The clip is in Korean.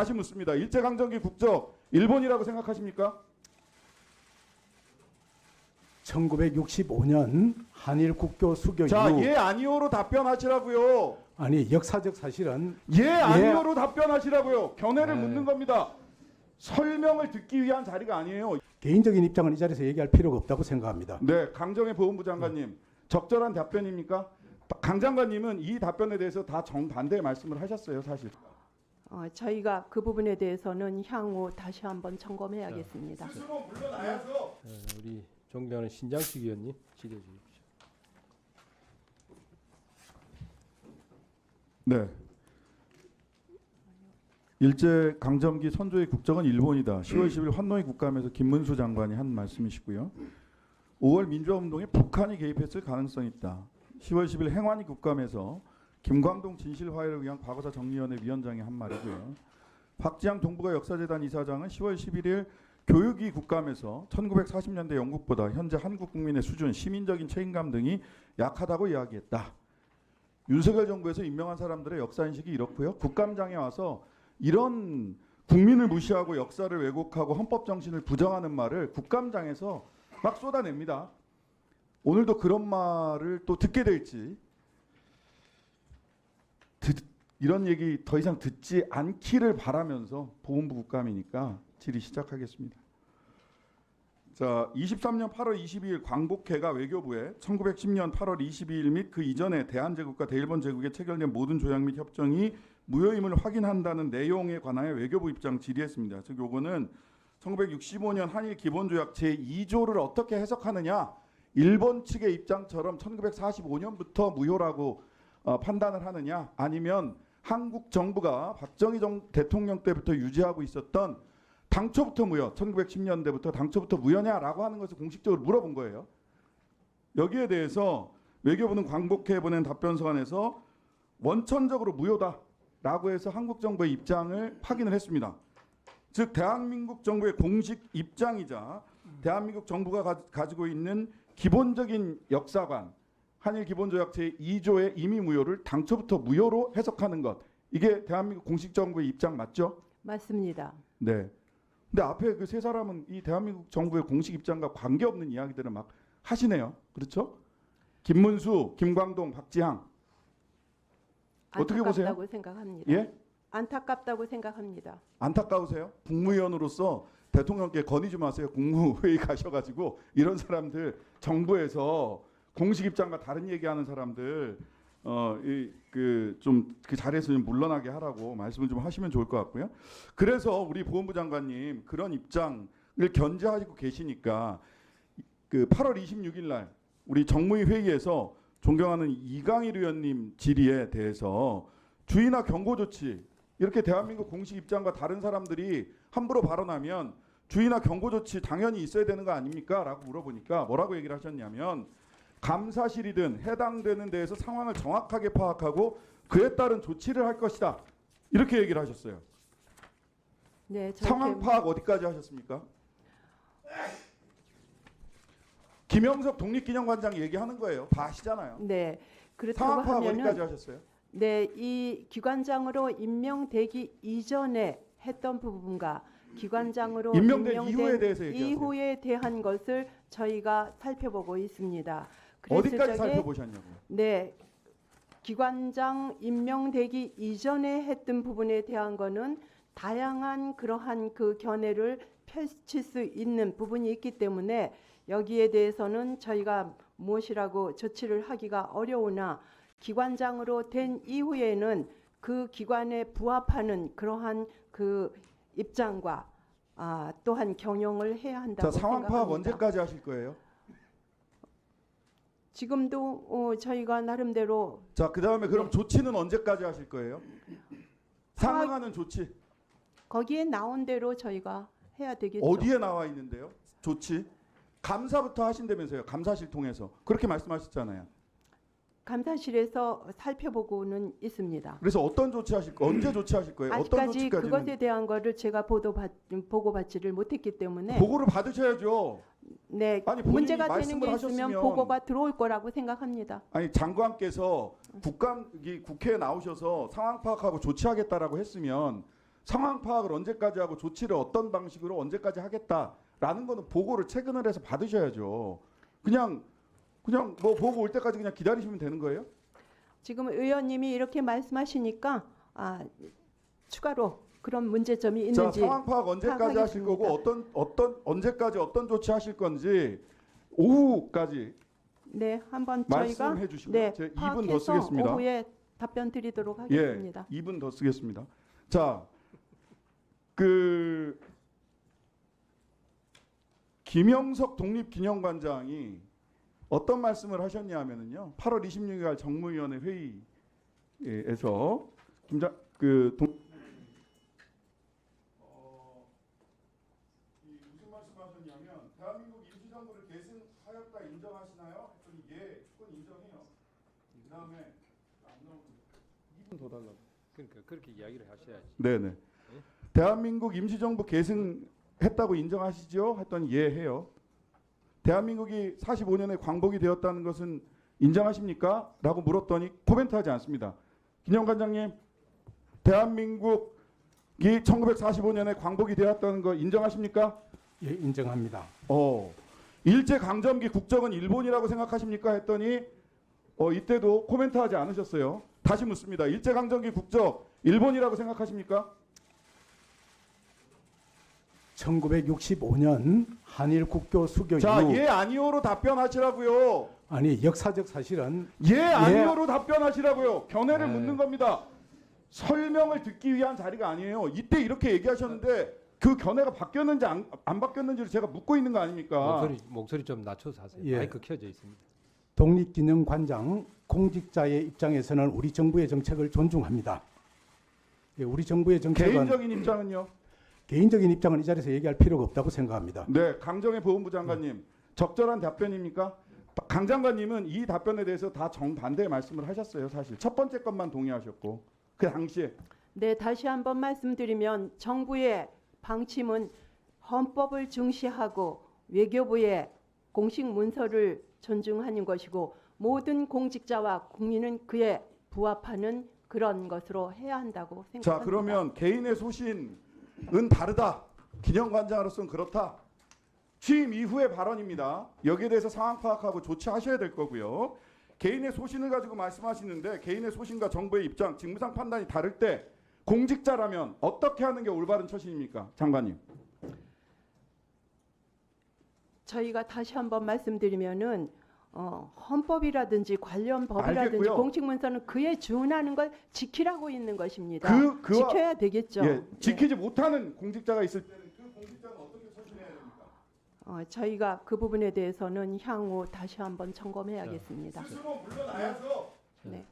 다시 묻습니다. 일제강점기 국적 일본이라고 생각하십니까? 1965년 한일 국교 수교 자, 이후 예 아니오로 답변하시라고요. 아니 역사적 사실은 예 아니오로 답변하시라고요. 견해를 묻는 겁니다. 설명을 듣기 위한 자리가 아니에요. 개인적인 입장은 이 자리에서 얘기할 필요가 없다고 생각합니다. 네, 강정혜 보훈부 장관님 적절한 답변입니까? 강 장관님은 이 답변에 대해서 다 정반대의 말씀을 하셨어요, 사실. 저희가 그 부분에 대해서는 향후 다시 한번 점검해야겠습니다. 스스로 물러나야죠. 우리 존경하는 신장식 의원님 질의해 주십시오. 네. 일제 강점기 선조의 국적은 일본이다. 10월 10일 환노이 국감에서 김문수 장관이 한 말씀이시고요. 5월 민주화운동에 북한이 개입했을 가능성이 있다. 10월 10일 행안위 국감에서 김광동 진실화해를 위한 과거사 정리위원회 위원장이 한 말이고요. 박지향 동북아 역사재단 이사장은 10월 11일 교육위 국감에서 1940년대 영국보다 현재 한국 국민의 수준, 시민적인 책임감 등이 약하다고 이야기했다. 윤석열 정부에서 임명한 사람들의 역사인식이 이렇고요. 국감장에 와서 이런 국민을 무시하고 역사를 왜곡하고 헌법 정신을 부정하는 말을 국감장에서 막 쏟아냅니다. 오늘도 그런 말을 또 듣게 될지 이런 얘기 더 이상 듣지 않기를 바라면서 보훈부 국감이니까 질의 시작하겠습니다. 자, 23년 8월 22일 광복회가 외교부에 1910년 8월 22일 및 그 이전에 대한제국과 대일본 제국에 체결된 모든 조약 및 협정이 무효임을 확인한다는 내용에 관하여 외교부 입장 질의했습니다. 즉 요거는 1965년 한일 기본조약 제2조를 어떻게 해석하느냐, 일본 측의 입장처럼 1945년부터 무효라고 판단을 하느냐, 아니면 한국 정부가 박정희 대통령 때부터 유지하고 있었던 당초부터 무효, 1910년대부터 당초부터 무효냐라고 하는 것을 공식적으로 물어본 거예요. 여기에 대해서 외교부는 광복회에 보낸 답변서안에서 원천적으로 무효다라고 해서 한국 정부의 입장을 확인을 했습니다. 즉 대한민국 정부의 공식 입장이자 대한민국 정부가 가지고 있는 기본적인 역사관, 한일 기본조약 제2조의 임의 무효를 당초부터 무효로 해석하는 것, 이게 대한민국 공식 정부의 입장 맞죠? 맞습니다. 네. 근데 앞에 그 세 사람은 이 대한민국 정부의 공식 입장과 관계없는 이야기들을 막 하시네요. 그렇죠? 김문수, 김광동, 박지향. 어떻게 보세요? 안타깝다고 생각합니다. 예? 안타깝다고 생각합니다. 안타까우세요? 국무위원으로서 대통령께 건의 좀 하세요. 국무회의 가셔가지고 이런 사람들 정부에서 공식 입장과 다른 얘기하는 사람들 좀 그 자리에서 좀 물러나게 하라고 말씀을 좀 하시면 좋을 것 같고요. 그래서 우리 보훈부 장관님 그런 입장을 견제하고 계시니까 그 8월 26일 날 우리 정무위 회의에서 존경하는 이강일 의원님 질의에 대해서 주의나 경고 조치, 이렇게 대한민국 공식 입장과 다른 사람들이 함부로 발언하면 주의나 경고 조치 당연히 있어야 되는 거 아닙니까? 라고 물어보니까 뭐라고 얘기를 하셨냐면, 감사실이든 해당되는 데에서 상황을 정확하게 파악하고 그에 따른 조치를 할 것이다, 이렇게 얘기를 하셨어요. 네, 상황 파악 어디까지 하셨습니까? 김영석 독립기념관장 얘기하는 거예요. 다 아시잖아요. 네, 그렇다고 상황 파악 하면은 어디까지 하셨어요? 네, 이 기관장으로 임명되기 이전에 했던 부분과 기관장으로 임명된 이후에 대해서 얘기하세요. 이후에 대한 것을 저희가 살펴보고 있습니다. 그랬을 어디까지 적에 살펴보셨냐고요? 네, 기관장 임명되기 이전에 했던 부분에 대한 거는 다양한 그러한 그 견해를 펼칠 수 있는 부분이 있기 때문에 여기에 대해서는 저희가 무엇이라고 조치를 하기가 어려우나, 기관장으로 된 이후에는 그 기관에 부합하는 그러한 그 입장과 또한 경영을 해야 한다고 자, 상황 생각합니다. 파악 언제까지 하실 거예요? 지금도 저희가 나름대로 자, 그다음에 그럼 네. 조치는 언제까지 하실 거예요? 상응하는 조치 거기에 나온 대로 저희가 해야 되겠죠. 어디에 나와 있는데요? 조치 감사부터 하신다면서요? 감사실 통해서 그렇게 말씀하셨잖아요. 감사실에서 살펴보고는 있습니다. 그래서 어떤 조치 하실 거, 언제 조치하실 거예요? 어떤 아직까지 조치까지는? 그것에 대한 거를 제가 보고받지를 못했기 때문에 보고를 받으셔야죠. 네, 아니, 본인이 문제가 되는 말씀을 게 있으면 하셨으면 보고가 들어올 거라고 생각합니다. 아니, 장관께서 국회에 나오셔서 상황 파악하고 조치하겠다라고 했으면 상황 파악을 언제까지 하고 조치를 어떤 방식으로 언제까지 하겠다라는 거는 보고를 체근을 해서 받으셔야죠. 그냥 뭐 보고 올 때까지 그냥 기다리시면 되는 거예요? 지금 의원님이 이렇게 말씀하시니까 추가로 그런 문제점이 자, 있는지 상황 파악 언제까지 하실 거고 파악하겠습니다. 언제까지 어떤 조치 하실 건지 오후까지 네, 한번 저희가 말씀해 주시면 네, 제가 2분 더 파악해서 쓰겠습니다. 오후에 답변 드리도록 하겠습니다. 예, 2분 더 쓰겠습니다. 자, 김영석 독립기념관장이 어떤 말씀을 하셨냐면은요. 8월 26일 날 정무위원회 회의에서 무슨 말씀하셨냐면 대한민국 임시정부를 계승하였다 인정하시나요? 했더니 예, 그건 인정해요. 그다음에 안 나오고 2분 더 달라고. 그러니까 그렇게 이야기를 하셔야지. 네네. 대한민국 임시정부 계승했다고 인정하시죠? 했더니 예 해요. 대한민국이 45년에 광복이 되었다는 것은 인정하십니까? 라고 물었더니 코멘트하지 않습니다. 기념관장님, 대한민국이 1945년에 광복이 되었다는 거 인정하십니까? 예, 인정합니다. 일제강점기 국적은 일본이라고 생각하십니까? 했더니 이때도 코멘트하지 않으셨어요. 다시 묻습니다. 일제강점기 국적 일본이라고 생각하십니까? 1965년 한일 국교 수교 자, 이후 예 아니오로 답변하시라고요. 아니 역사적 사실은 예 아니오로 답변하시라고요. 견해를 네. 묻는 겁니다. 설명을 듣기 위한 자리가 아니에요. 이때 이렇게 얘기하셨는데 그 견해가 바뀌었는지 안 바뀌었는지를 제가 묻고 있는 거 아닙니까? 목소리 좀 낮춰서 하세요. 예. 마이크 켜져 있습니다. 독립기념관장 공직자의 입장에서는 우리 정부의 정책을 존중합니다. 예, 우리 정부의 정책은 개인적인 입장은요? 개인적인 입장은 이 자리에서 얘기할 필요가 없다고 생각합니다. 네, 강정의 보훈부 장관님 적절한 답변입니까? 강 장관님은 이 답변에 대해서 다 정반대의 말씀을 하셨어요. 사실 첫 번째 것만 동의하셨고 그 당시에 네, 다시 한번 말씀드리면 정부의 방침은 헌법을 중시하고 외교부의 공식 문서를 존중하는 것이고 모든 공직자와 국민은 그에 부합하는 그런 것으로 해야 한다고 생각합니다. 자, 그러면 개인의 소신은 다르다. 기념관장으로서는 그렇다. 취임 이후의 발언입니다. 여기에 대해서 상황 파악하고 조치하셔야 될 거고요. 개인의 소신을 가지고 말씀하시는데 개인의 소신과 정부의 입장, 직무상 판단이 다를 때 공직자라면 어떻게 하는 게 올바른 처신입니까? 장관님. 저희가 다시 한번 말씀드리면은 헌법이라든지 관련 법이라든지 알겠고요. 공식 문서는 그에 준하는 걸 지키라고 있는 것입니다. 그와- 지켜야 되겠죠. 예, 지키지 못하는 공직자가 있을 때는 그 공직자는 어떻게 처신해야 됩니까? 저희가 그 부분에 대해서는 향후 다시 한번 점검해야겠습니다. 스스로 물러나야죠. 네.